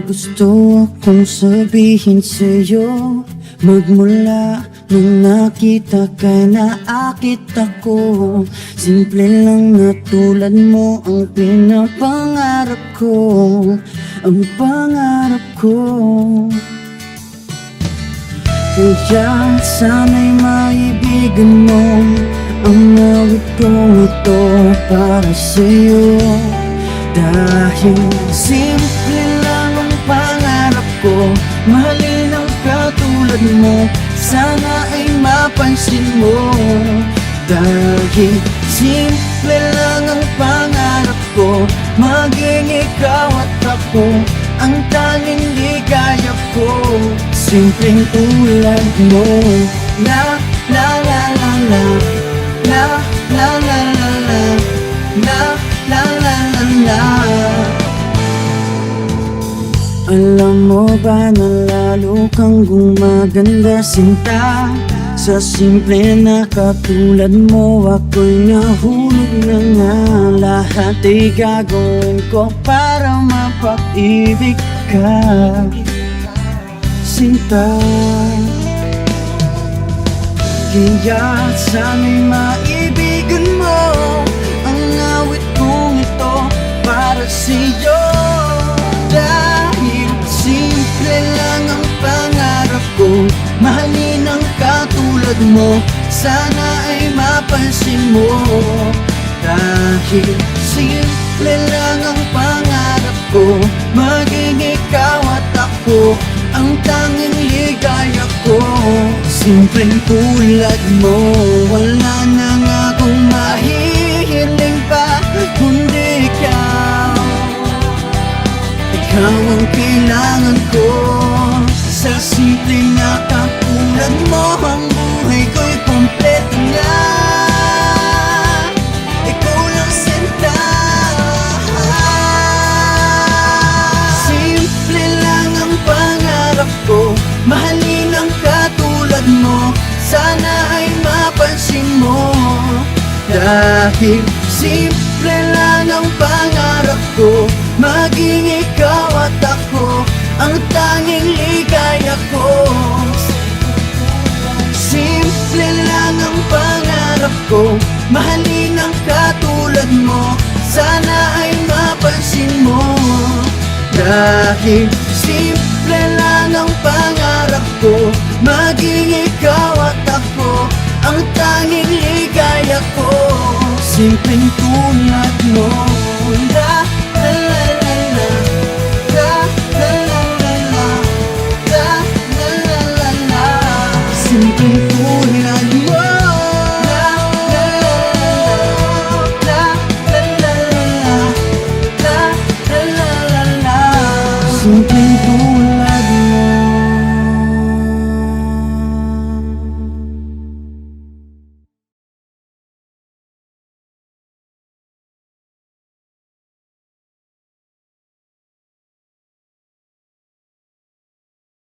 gusto akong sabihin sa'yo. Magmula nung nakita ka, naakit ako. Simple lang na tulad mo ang pinapangarap ko. Ang pangarap ko. Kaya sana'y maibigan mo ang awit kong ito para sa'yo. Dahil simple lang ang pangarap ko, mahalin ang katulad mo, sana ay mapansin mo. Dahil simple lang ang pangarap ko, maging ikaw at ako ang tanging ligaya ko. Simpleng tulad mo. La la la la la, la la la la la, la la la la la. Alam mo ba na lalo kang gumaganda, sinta? Sa simple na katulad mo, ako'y nahulog na nga. Lahat ay gagawin ko para mapag-ibig ka, sinta. Kaya sana'y maibigan mo ang awit kong ito para sa'yo. Dahil simple lang ang pangarap ko, mahalin ang katulad mo, sana ay mapansin mo. Dahil simple lang ang pangarap ko, maging ikaw at ako ang tanging ligaya ko. Simpleng tulad mo, wala na nga akong mahihiling pa kundi ikaw. Ikaw ang kailangan ko. Sa simple na katulad mo, ang buhay ko'y kompleto na. Ikaw lang, sinta. Simple lang ang pangarap ko, mahalin ang katulad mo, sana ay mapansin mo. Dahil simple lang ang pangarap ko, maging ikaw at ako ang tanging ligaya ko. Simple lang ang pangarap ko, mahalin ang katulad mo, sana ay mapansin mo. Dahil simple lang ang pangarap ko, maging ikaw at ako ang tanging ligaya ko. Simpleng tulad mo. La la la la la, la la la la la, la la la la la. Simpleng